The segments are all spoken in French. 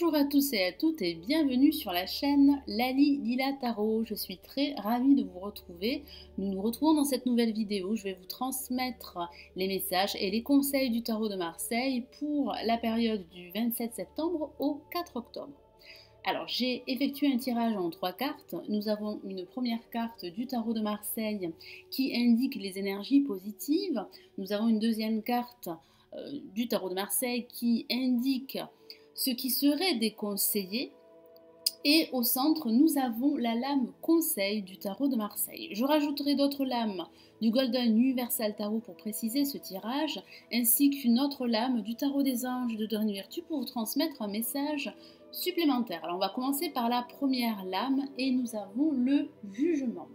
Bonjour à tous et à toutes et bienvenue sur la chaîne Lali Lila Tarot. Je suis très ravie de vous retrouver. Nous nous retrouvons dans cette nouvelle vidéo. Je vais vous transmettre les messages et les conseils du tarot de Marseille pour la période du 27 septembre au 4 octobre. Alors, j'ai effectué un tirage en 3 cartes. Nous avons une première carte du tarot de Marseille qui indique les énergies positives. Nous avons une deuxième carte du tarot de Marseille qui indique ce qui serait déconseillé. Et au centre, nous avons la lame conseil du tarot de Marseille. Je rajouterai d'autres lames du Golden Universal Tarot pour préciser ce tirage, ainsi qu'une autre lame du tarot des anges de Dorine Virtue pour vous transmettre un message supplémentaire. Alors on va commencer par la première lame et nous avons le jugement.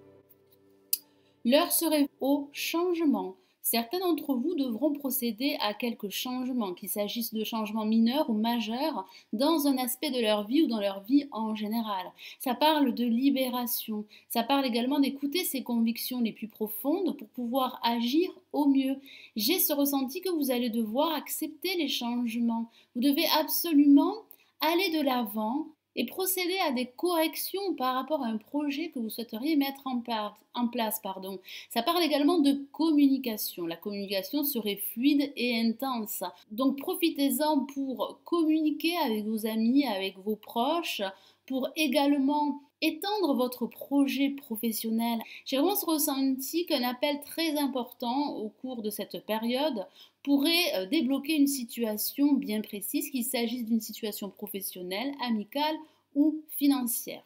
L'heure serait au changement. Certains d'entre vous devront procéder à quelques changements, qu'il s'agisse de changements mineurs ou majeurs, dans un aspect de leur vie ou dans leur vie en général. Ça parle de libération, ça parle également d'écouter ses convictions les plus profondes pour pouvoir agir au mieux. J'ai ce ressenti que vous allez devoir accepter les changements. Vous devez absolument aller de l'avant et procéder à des corrections par rapport à un projet que vous souhaiteriez mettre en place. Ça parle également de communication. La communication serait fluide et intense. Donc profitez-en pour communiquer avec vos amis, avec vos proches, pour également étendre votre projet professionnel. J'ai vraiment ce ressenti qu'un appel très important au cours de cette période pourrait débloquer une situation bien précise, qu'il s'agisse d'une situation professionnelle, amicale ou financière.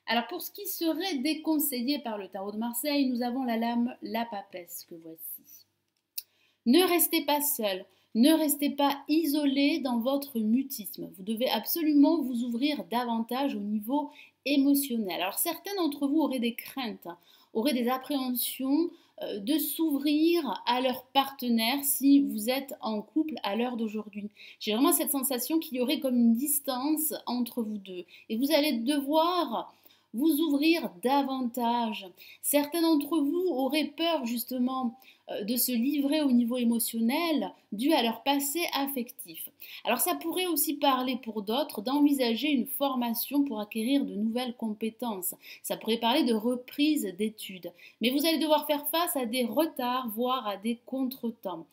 Alors pour ce qui serait déconseillé par le tarot de Marseille, nous avons la lame La Papesse que voici. Ne restez pas seul. Ne restez pas isolé dans votre mutisme. Vous devez absolument vous ouvrir davantage au niveau émotionnel. Alors certains d'entre vous auraient des craintes, auraient des appréhensions de s'ouvrir à leur partenaire si vous êtes en couple à l'heure d'aujourd'hui. J'ai vraiment cette sensation qu'il y aurait comme une distance entre vous deux. Et vous allez devoir vous ouvrir davantage. Certains d'entre vous auraient peur justement de se livrer au niveau émotionnel dû à leur passé affectif. Alors ça pourrait aussi parler pour d'autres d'envisager une formation pour acquérir de nouvelles compétences. Ça pourrait parler de reprise d'études. Mais vous allez devoir faire face à des retards, voire à des contretemps.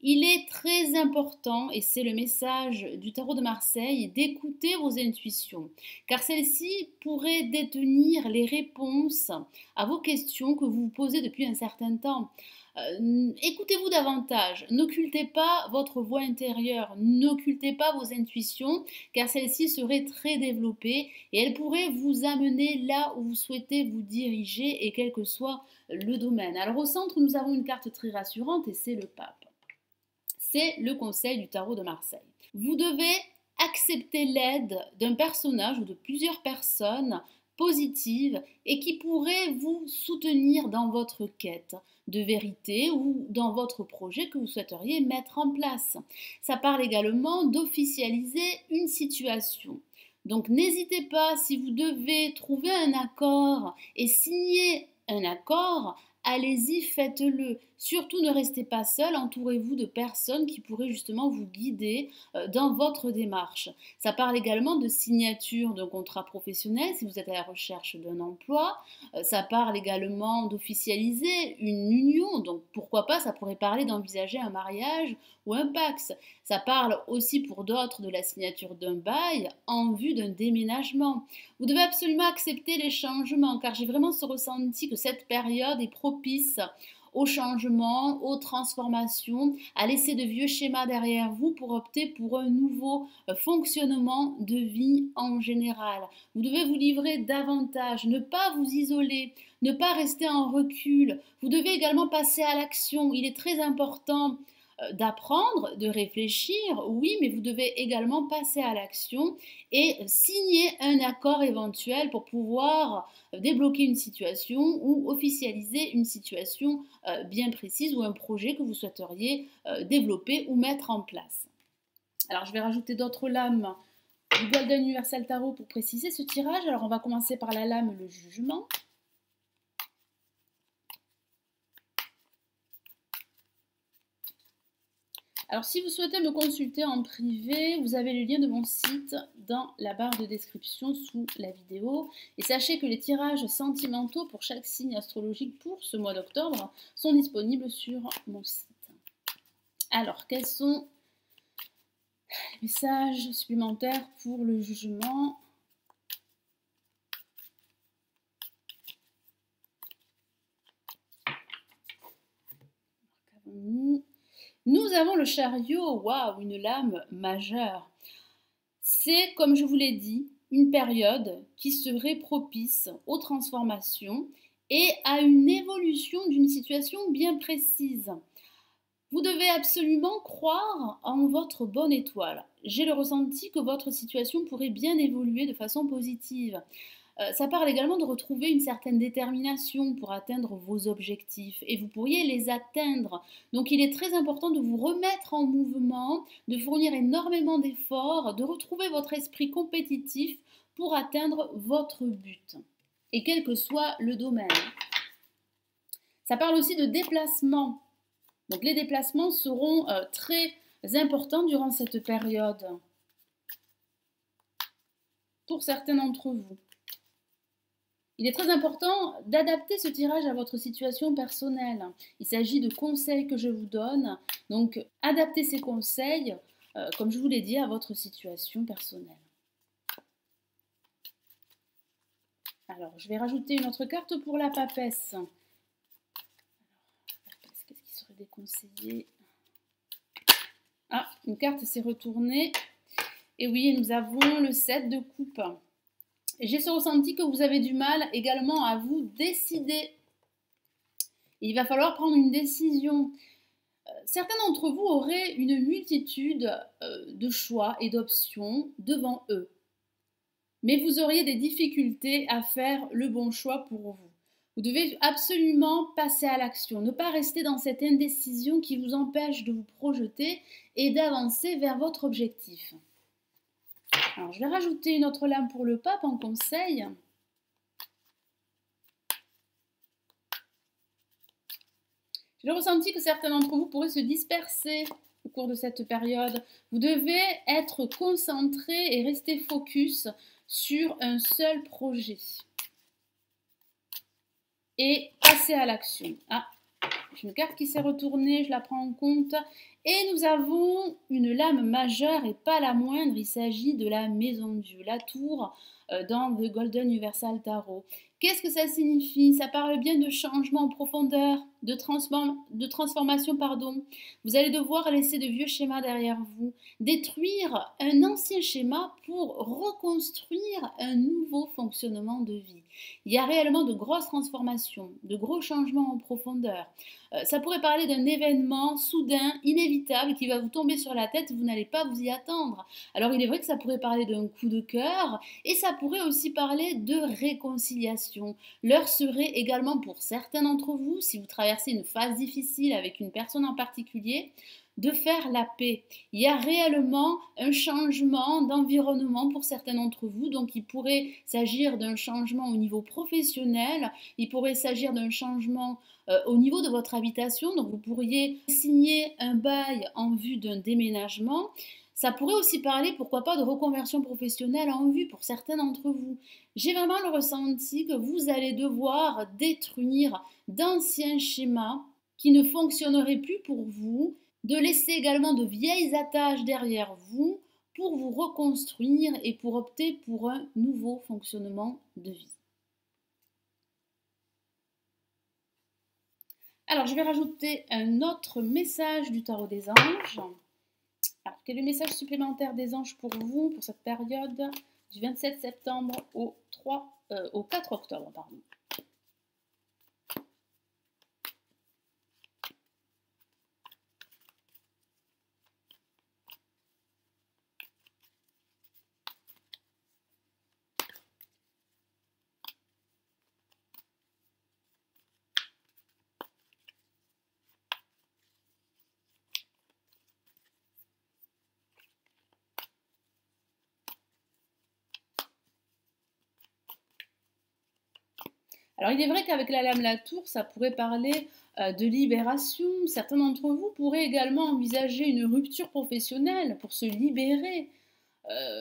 Il est très important, et c'est le message du tarot de Marseille, d'écouter vos intuitions, car celles-ci pourraient détenir les réponses à vos questions que vous vous posez depuis un certain temps. Écoutez-vous davantage, n'occultez pas votre voix intérieure, n'occultez pas vos intuitions, car celles-ci seraient très développées et elles pourraient vous amener là où vous souhaitez vous diriger et quel que soit le domaine. Alors au centre, nous avons une carte très rassurante et c'est le pape. C'est le conseil du tarot de Marseille. Vous devez accepter l'aide d'un personnage ou de plusieurs personnes positives et qui pourraient vous soutenir dans votre quête de vérité ou dans votre projet que vous souhaiteriez mettre en place. Ça parle également d'officialiser une situation. Donc n'hésitez pas, si vous devez trouver un accord et signer un accord, allez-y, faites-le. Surtout ne restez pas seul, entourez-vous de personnes qui pourraient justement vous guider dans votre démarche. Ça parle également de signature d'un contrat professionnel si vous êtes à la recherche d'un emploi. Ça parle également d'officialiser une union, donc pourquoi pas, ça pourrait parler d'envisager un mariage ou un pax. Ça parle aussi pour d'autres de la signature d'un bail en vue d'un déménagement. Vous devez absolument accepter les changements car j'ai vraiment ce ressenti que cette période est propice au changement, aux transformations, à laisser de vieux schémas derrière vous pour opter pour un nouveau fonctionnement de vie en général. Vous devez vous livrer davantage, ne pas vous isoler, ne pas rester en recul. Vous devez également passer à l'action. Il est très important d'apprendre, de réfléchir, oui, mais vous devez également passer à l'action et signer un accord éventuel pour pouvoir débloquer une situation ou officialiser une situation bien précise ou un projet que vous souhaiteriez développer ou mettre en place. Alors, je vais rajouter d'autres lames du Golden Universal Tarot pour préciser ce tirage. Alors, on va commencer par la lame le jugement. Alors, si vous souhaitez me consulter en privé, vous avez le lien de mon site dans la barre de description sous la vidéo. Et sachez que les tirages sentimentaux pour chaque signe astrologique pour ce mois d'octobre sont disponibles sur mon site. Alors, quels sont les messages supplémentaires pour le jugement ? Nous avons le chariot, waouh, une lame majeure. C'est, comme je vous l'ai dit, une période qui serait propice aux transformations et à une évolution d'une situation bien précise. Vous devez absolument croire en votre bonne étoile. J'ai le ressenti que votre situation pourrait bien évoluer de façon positive. Ça parle également de retrouver une certaine détermination pour atteindre vos objectifs et vous pourriez les atteindre. Donc il est très important de vous remettre en mouvement, de fournir énormément d'efforts, de retrouver votre esprit compétitif pour atteindre votre but. Et quel que soit le domaine. Ça parle aussi de déplacement. Donc les déplacements seront très importants durant cette période. Pour certains d'entre vous. Il est très important d'adapter ce tirage à votre situation personnelle. Il s'agit de conseils que je vous donne. Donc, adaptez ces conseils, comme je vous l'ai dit, à votre situation personnelle. Alors, je vais rajouter une autre carte pour la papesse. Alors, qu'est-ce qui serait déconseillé? Ah, une carte s'est retournée. Et oui, nous avons le 7 de coupe. J'ai ce ressenti que vous avez du mal également à vous décider. Il va falloir prendre une décision. Certains d'entre vous auraient une multitude de choix et d'options devant eux. Mais vous auriez des difficultés à faire le bon choix pour vous. Vous devez absolument passer à l'action, ne pas rester dans cette indécision qui vous empêche de vous projeter et d'avancer vers votre objectif. Alors, je vais rajouter une autre lame pour le pape en conseil. J'ai ressenti que certains d'entre vous pourraient se disperser au cours de cette période. Vous devez être concentré et rester focus sur un seul projet. Et passer à l'action. Ah, j'ai une carte qui s'est retournée, je la prends en compte. Et nous avons une lame majeure et pas la moindre, il s'agit de la Maison Dieu, la tour dans The Golden Universal Tarot. Qu'est-ce que ça signifie? Ça parle bien de changement en profondeur, de transformation, pardon. Vous allez devoir laisser de vieux schémas derrière vous, détruire un ancien schéma pour reconstruire un nouveau fonctionnement de vie. Il y a réellement de grosses transformations, de gros changements en profondeur. Ça pourrait parler d'un événement soudain, inévitable, qui va vous tomber sur la tête, vous n'allez pas vous y attendre. Alors il est vrai que ça pourrait parler d'un coup de cœur et ça pourrait aussi parler de réconciliation. L'heure serait également pour certains d'entre vous, si vous traversez une phase difficile avec une personne en particulier, de faire la paix. Il y a réellement un changement d'environnement pour certains d'entre vous, donc il pourrait s'agir d'un changement au niveau professionnel, il pourrait s'agir d'un changement au niveau de votre habitation, donc vous pourriez signer un bail en vue d'un déménagement. Ça pourrait aussi parler, pourquoi pas, de reconversion professionnelle en vue pour certains d'entre vous. J'ai vraiment le ressenti que vous allez devoir détruire d'anciens schémas qui ne fonctionneraient plus pour vous, de laisser également de vieilles attaches derrière vous pour vous reconstruire et pour opter pour un nouveau fonctionnement de vie. Alors, je vais rajouter un autre message du tarot des anges. Alors, quel est le message supplémentaire des anges pour vous pour cette période du 27 septembre au 4 octobre, pardon. Alors il est vrai qu'avec la lame Latour, ça pourrait parler de libération. Certains d'entre vous pourraient également envisager une rupture professionnelle pour se libérer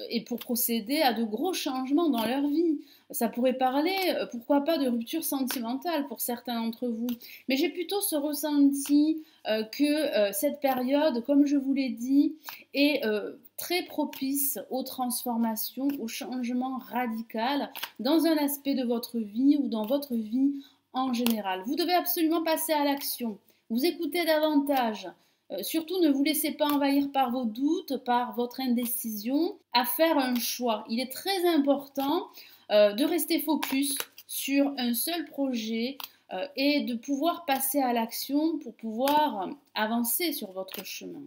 et pour procéder à de gros changements dans leur vie. Ça pourrait parler, pourquoi pas, de rupture sentimentale pour certains d'entre vous. Mais j'ai plutôt ce ressenti que cette période, comme je vous l'ai dit, est très propice aux transformations, au changement radical dans un aspect de votre vie ou dans votre vie en général. Vous devez absolument passer à l'action, vous écoutez davantage. Surtout, ne vous laissez pas envahir par vos doutes, par votre indécision, à faire un choix. Il est très important de rester focus sur un seul projet et de pouvoir passer à l'action pour pouvoir avancer sur votre chemin.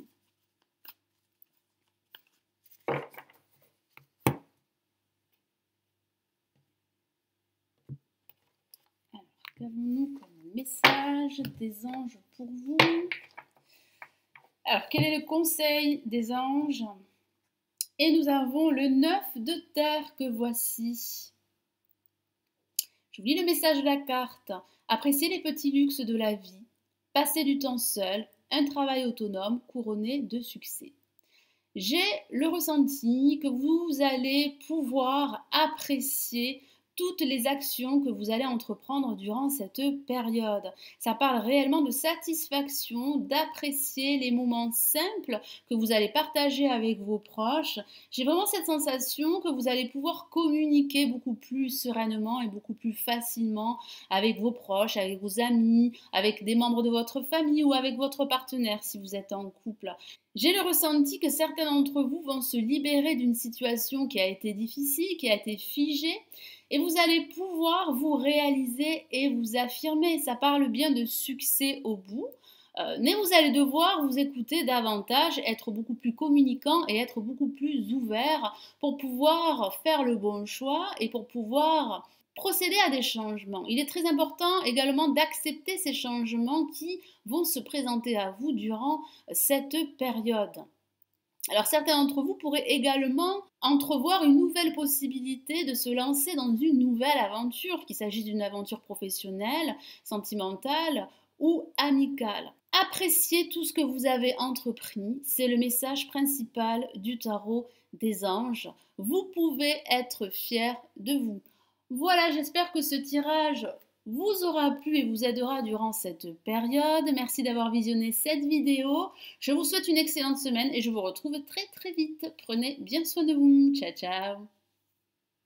Alors, qu'avons-nous comme message des anges pour vous? Alors, quel est le conseil des anges? Et nous avons le 9 de terre que voici. Je vous lis le message de la carte. Appréciez les petits luxes de la vie. Passez du temps seul. Un travail autonome couronné de succès. J'ai le ressenti que vous allez pouvoir apprécier toutes les actions que vous allez entreprendre durant cette période. Ça parle réellement de satisfaction, d'apprécier les moments simples que vous allez partager avec vos proches. J'ai vraiment cette sensation que vous allez pouvoir communiquer beaucoup plus sereinement et beaucoup plus facilement avec vos proches, avec vos amis, avec des membres de votre famille ou avec votre partenaire si vous êtes en couple. J'ai le ressenti que certains d'entre vous vont se libérer d'une situation qui a été difficile, qui a été figée, et vous allez pouvoir vous réaliser et vous affirmer. Ça parle bien de succès au bout, mais vous allez devoir vous écouter davantage, être beaucoup plus communicant et être beaucoup plus ouvert pour pouvoir faire le bon choix et pour pouvoir procéder à des changements. Il est très important également d'accepter ces changements qui vont se présenter à vous durant cette période. Alors certains d'entre vous pourraient également entrevoir une nouvelle possibilité de se lancer dans une nouvelle aventure, qu'il s'agisse d'une aventure professionnelle, sentimentale ou amicale. Appréciez tout ce que vous avez entrepris, c'est le message principal du tarot des anges. Vous pouvez être fiers de vous. Voilà, j'espère que ce tirage vous aura plu et vous aidera durant cette période. Merci d'avoir visionné cette vidéo. Je vous souhaite une excellente semaine et je vous retrouve très très vite. Prenez bien soin de vous. Ciao ciao.